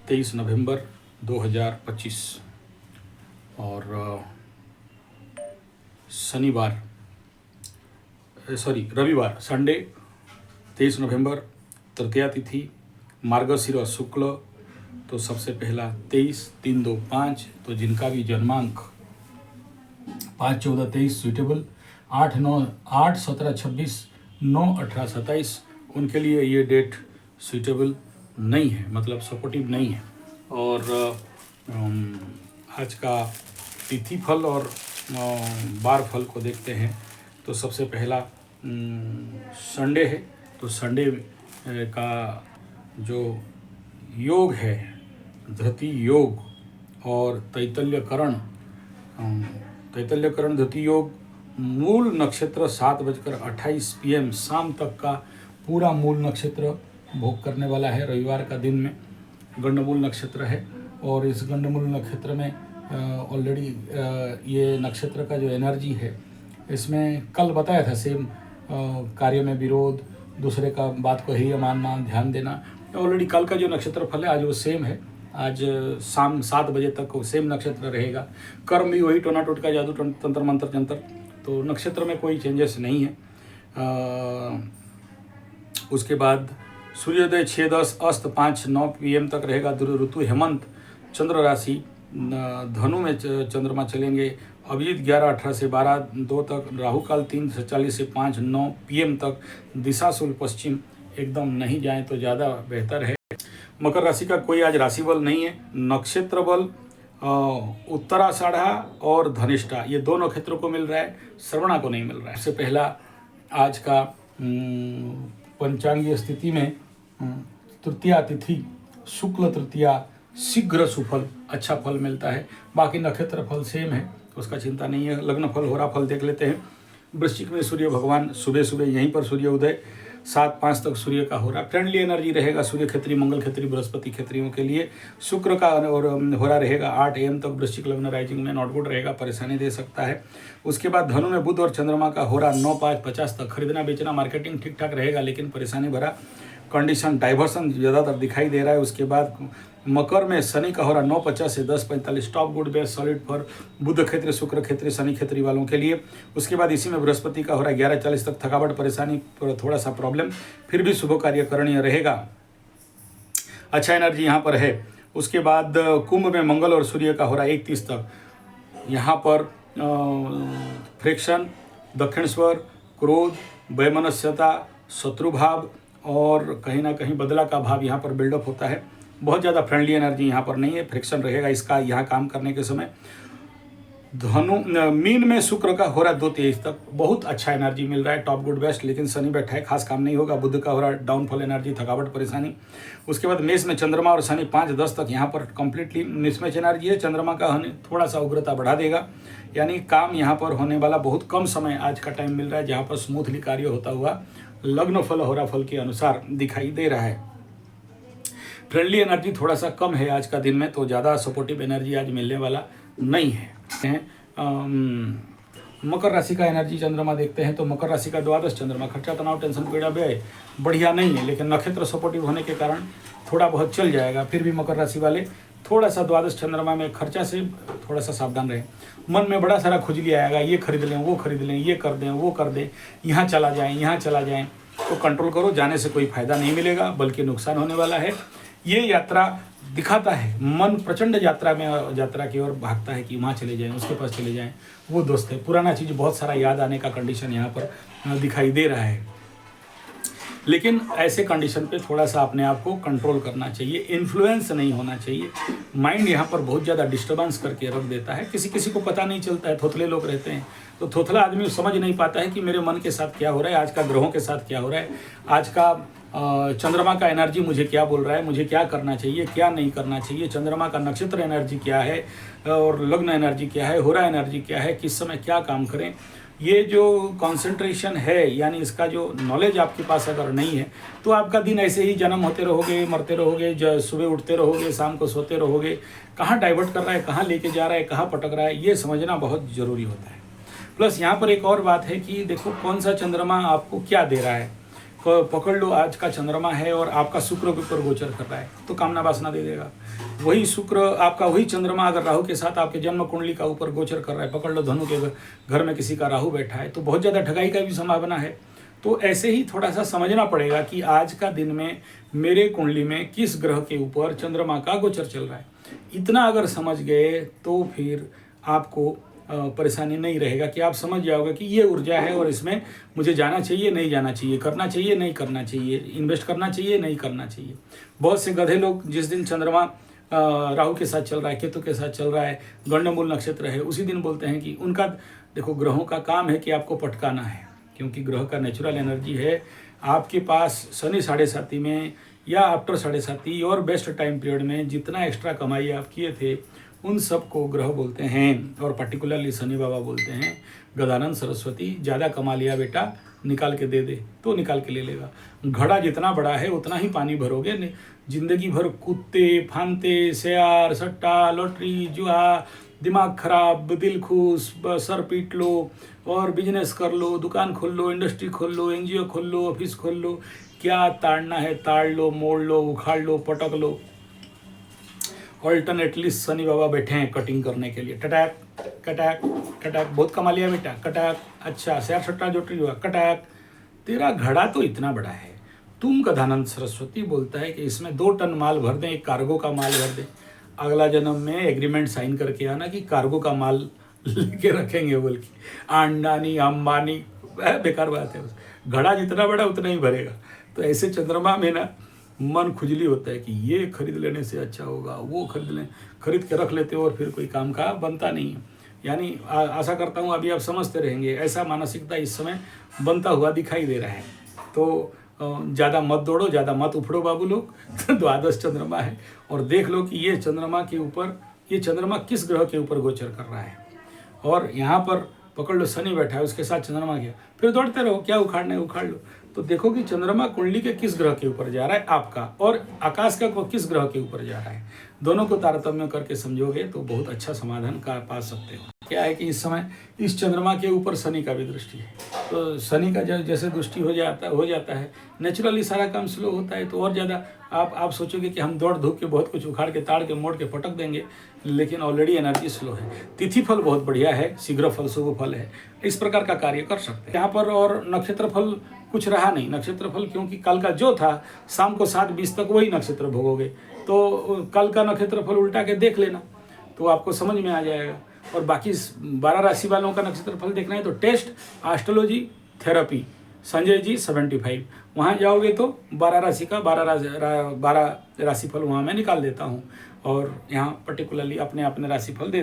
23 नवंबर 2025 और रविवार संडे 23 नवंबर, तृतीया तिथि, मार्गशीर शुक्ल। तो सबसे पहला 23-3-2-5, तो जिनका भी जन्मांक 5-14-23 सुइटेबल, 8-9-8-17-26, 9-18-27 उनके लिए ये डेट सुइटेबल नहीं है, मतलब सपोर्टिव नहीं है। और आज का तिथि फल और बार फल को देखते हैं तो सबसे पहला संडे है। तो संडे का जो योग है धृति योग और तैतल्यकरण धृति योग, मूल नक्षत्र 7:28 PM शाम तक का पूरा मूल नक्षत्र भोग करने वाला है। रविवार का दिन में गंडमूल नक्षत्र है और इस गंडमूल नक्षत्र में ऑलरेडी ये नक्षत्र का जो एनर्जी है, इसमें कल बताया था सेम कार्य में विरोध, दूसरे का बात को ही मानना, ध्यान देना। ऑलरेडी कल का जो नक्षत्र फल है आज वो सेम है। आज शाम 7 बजे तक वो सेम नक्षत्र रहेगा। कर्म भी वही, टोना टोटका जादू तंत्र मंत्र जंतर, तो नक्षत्र में कोई चेंजेस नहीं है। उसके बाद सूर्योदय 6:10, अस्त 5-9 PM तक रहेगा। ऋतु हेमंत, चंद्र राशि धनु में चंद्रमा चलेंगे। अभिजीत 11-18 से 12-2 तक, राहु काल 3:40 से 5-9 PM तक। दिशा शुल पश्चिम, एकदम नहीं जाएं तो ज़्यादा बेहतर है। मकर राशि का कोई आज राशि बल नहीं है। नक्षत्र बल उत्तराषाढ़ा और धनिष्ठा, ये दो नक्षत्रों को मिल रहा है, श्रवणा को नहीं मिल रहा है। सबसे पहला आज का पंचांगीय स्थिति में तृतीया तिथि, शुक्ल तृतीया, शीघ्र सुफल, अच्छा फल मिलता है। बाकी नक्षत्र फल सेम है, उसका चिंता नहीं है। लग्न फल, होरा फल देख लेते हैं। वृश्चिक में सूर्य भगवान सुबह सुबह यहीं पर सूर्य उदय 7-5 तक सूर्य का हो रहा, फ्रेंडली एनर्जी रहेगा। सूर्य क्षेत्री, मंगल क्षेत्री, बृहस्पति क्षेत्रियों के लिए। शुक्र का और हो रहा रहेगा 8 AM तक, वृश्चिक लग्न राइजिंग में नॉट गुड रहेगा, परेशानी दे सकता है। उसके बाद धनु में बुध और चंद्रमा का हो रहा 9-5-50 तक, खरीदना बेचना मार्केटिंग ठीक ठाक रहेगा, लेकिन परेशानी भरा कंडीशन, डाइवर्सन ज़्यादातर दिखाई दे रहा है। उसके बाद मकर में शनि का हो रहा 9:50 से 10:45, top good best solid for बुध क्षेत्र, शुक्र क्षेत्र, शनि क्षेत्री वालों के लिए। उसके बाद इसी में बृहस्पति का हो रहा 11:40 तक, थकावट, परेशानी, थोड़ा सा प्रॉब्लम, फिर भी शुभ कार्य करणीय रहेगा, अच्छा एनर्जी यहाँ पर है। उसके बाद कुंभ में मंगल और सूर्य का हो रहा 1:30 तक, यहाँ पर फ्रिक्शन, दक्षिण स्वर, क्रोध, वैमनस्यता, शत्रुभाव और कहीं ना कहीं बदला का भाव यहाँ पर बिल्डअप होता है। बहुत ज़्यादा फ्रेंडली एनर्जी यहाँ पर नहीं है, फ्रिक्शन रहेगा इसका यहाँ काम करने के समय। मीन में शुक्र का हो रहा 2:23 तक, बहुत अच्छा एनर्जी मिल रहा है, टॉप गुड बेस्ट, लेकिन शनि बैठा है, खास काम नहीं होगा। बुध का हो रहा डाउनफॉल एनर्जी, थकावट, परेशानी। उसके बाद मेष में चंद्रमा और शनि 5:10 तक, यहाँ पर कंप्लीटली मिसमैच एनर्जी है। चंद्रमा का थोड़ा सा उग्रता बढ़ा देगा, यानी काम यहाँ पर होने वाला बहुत कम समय आज का टाइम मिल रहा है, जहाँ पर स्मूथली कार्य होता हुआ लग्न फल, होरा फल के अनुसार दिखाई दे रहा है। फ्रेंडली एनर्जी थोड़ा सा कम है आज का दिन में, तो ज़्यादा सपोर्टिव एनर्जी आज मिलने वाला नहीं है। मकर राशि का एनर्जी चंद्रमा देखते हैं तो मकर राशि का द्वादश चंद्रमा, खर्चा, तनाव, टेंशन, पीड़ा, व्यय बढ़िया नहीं है, लेकिन नक्षत्र सपोर्टिव होने के कारण थोड़ा बहुत चल जाएगा। फिर भी मकर राशि वाले थोड़ा सा द्वादश चंद्रमा में खर्चा से थोड़ा सा सावधान रहें। मन में बड़ा सारा खुजली आएगा, ये खरीद लें, वो खरीद लें, ये कर दें, वो कर दें, यहाँ चला जाएं, तो कंट्रोल करो। जाने से कोई फायदा नहीं मिलेगा, बल्कि नुकसान होने वाला है। ये यात्रा दिखाता है, मन प्रचंड यात्रा की ओर भागता है कि वहाँ चले जाएं, उसके पास चले जाएं, वो दोस्त है। पुराना चीज़ बहुत सारा याद आने का कंडीशन यहाँ पर दिखाई दे रहा है, लेकिन ऐसे कंडीशन पे थोड़ा सा अपने आप को कंट्रोल करना चाहिए, इन्फ्लुएंस नहीं होना चाहिए। माइंड यहाँ पर बहुत ज़्यादा डिस्टर्बेंस करके रख देता है। किसी को पता नहीं चलता है, थोथले लोग रहते हैं, तो थोथला आदमी समझ नहीं पाता है कि मेरे मन के साथ क्या हो रहा है, आज का ग्रहों के साथ क्या हो रहा है, आज का चंद्रमा का एनर्जी मुझे क्या बोल रहा है, मुझे क्या करना चाहिए, क्या नहीं करना चाहिए, चंद्रमा का नक्षत्र एनर्जी क्या है और लग्न एनर्जी क्या है, होरा एनर्जी क्या है, किस समय क्या काम करें। ये जो कंसंट्रेशन है, यानी इसका जो नॉलेज आपके पास अगर नहीं है, तो आपका दिन ऐसे ही जन्म होते रहोगे, मरते रहोगे, सुबह उठते रहोगे, शाम को सोते रहोगे। कहाँ डाइवर्ट कर रहा है, कहाँ लेके जा रहा है, कहाँ पटक रहा है, ये समझना बहुत ज़रूरी होता है। प्लस यहाँ पर एक और बात है कि देखो कौन सा चंद्रमा आपको क्या दे रहा है। पकड़ लो, आज का चंद्रमा है और आपका शुक्र के ऊपर गोचर कर रहा है, तो कामना वासना दे देगा। वही शुक्र आपका, वही चंद्रमा अगर राहु के साथ आपके जन्म कुंडली का ऊपर गोचर कर रहा है, पकड़ लो धनु के घर में किसी का राहु बैठा है, तो बहुत ज़्यादा ठगाई का भी संभावना है। तो ऐसे ही थोड़ा सा समझना पड़ेगा कि आज का दिन में मेरे कुंडली में किस ग्रह के ऊपर चंद्रमा का गोचर चल रहा है। इतना अगर समझ गए तो फिर आपको परेशानी नहीं रहेगा कि आप समझ जाओगे कि ये ऊर्जा है और इसमें मुझे जाना चाहिए नहीं जाना चाहिए, करना चाहिए नहीं करना चाहिए, इन्वेस्ट करना चाहिए नहीं करना चाहिए। बहुत से गधे लोग जिस दिन चंद्रमा राहु के साथ चल रहा है, केतु के साथ चल रहा है, गंडमूल नक्षत्र है, उसी दिन बोलते हैं कि उनका, देखो ग्रहों का काम है कि आपको पटकाना है, क्योंकि ग्रह का नेचुरल एनर्जी है। आपके पास शनि 7.5 में या आफ्टर 7.5 और बेस्ट टाइम पीरियड में जितना एक्स्ट्रा कमाई आप किए थे उन सब को ग्रह बोलते हैं, और पर्टिकुलरली शनि बाबा बोलते हैं गदानंद सरस्वती, ज़्यादा कमा लिया बेटा, निकाल के दे दे, तो निकाल के ले लेगा। घड़ा जितना बड़ा है उतना ही पानी भरोगे। जिंदगी भर कुत्ते फांते, शेयर सट्टा, लॉटरी, जुआ, दिमाग खराब, दिल खुश, सर पीट लो और बिजनेस कर लो, दुकान खोल लो, इंडस्ट्री खोल लो, एनजीओ खोल लो, ऑफिस खोल लो, क्या ताड़ना है ताड़ लो, मोड़ लो, उखाड़ लो, पटक लो। ऑल्टरनेटली शनि बाबा बैठे हैं कटिंग करने के लिए, टटैक कटैक कटैक, बहुत कमा लिया बेटा, कटैक, अच्छा शेयर सट्टा लॉटरी हुआ, कटैक, तेरा घड़ा तो इतना बड़ा है। तुम गदानंद सरस्वती बोलता है कि इसमें 2 टन माल भर दें, एक कार्गो का माल भर दें, अगला जन्म में एग्रीमेंट साइन करके आना कि कार्गो का माल लेके रखेंगे बोल के। अंडानी अंबानी, बेकार बात है। घड़ा जितना बड़ा उतना ही भरेगा। तो ऐसे चंद्रमा में ना मन खुजली होता है कि ये खरीद लेने से अच्छा होगा, वो खरीद के रख लेते हो और फिर कोई काम का बनता नहीं है। यानी आशा करता हूँ अभी आप समझते रहेंगे, ऐसा मानसिकता इस समय बनता हुआ दिखाई दे रहा है। तो ज़्यादा मत दौड़ो, ज़्यादा मत उफड़ो बाबू लोग। द्वादश चंद्रमा है और देख लो कि ये चंद्रमा के ऊपर, ये चंद्रमा किस ग्रह के ऊपर गोचर कर रहा है। और यहाँ पर पकड़ लो शनि बैठा है, उसके साथ चंद्रमा गया, फिर दौड़ते रहो, क्या उखाड़ना है उखाड़ लो। तो देखो कि चंद्रमा कुंडली के किस ग्रह के ऊपर जा रहा है आपका, और आकाश का किस ग्रह के ऊपर जा रहा है। दोनों को तारतम्य करके समझोगे तो बहुत अच्छा समाधान का पा सकते हो। क्या है कि इस समय इस चंद्रमा के ऊपर शनि का भी दृष्टि है, तो शनि का जैसे दृष्टि हो जाता है नेचुरली सारा काम स्लो होता है। तो और ज़्यादा आप सोचोगे कि हम दौड़ धूप के बहुत कुछ उखाड़ के ताड़ के मोड़ के पटक देंगे, लेकिन ऑलरेडी एनर्जी स्लो है। तिथि फल बहुत बढ़िया है, शीघ्र फल शुभ फल है, इस प्रकार का कार्य कर सकते हैं यहाँ पर। और नक्षत्र फल कुछ रहा नहीं, नक्षत्र फल क्योंकि कल का जो था शाम को 7:20 तक वही नक्षत्र भोगोगे, तो कल का नक्षत्र फल उल्टा के देख लेना तो आपको समझ में आ जाएगा। और बाकी 12 राशि वालों का नक्षत्र फल देखना है तो test astrology therapy Sanjay ji 75 वहाँ जाओगे तो 12 राशि का 12 राशि फल वहाँ मैं निकाल देता हूँ, और यहाँ पर्टिकुलरली अपने राशि फल दे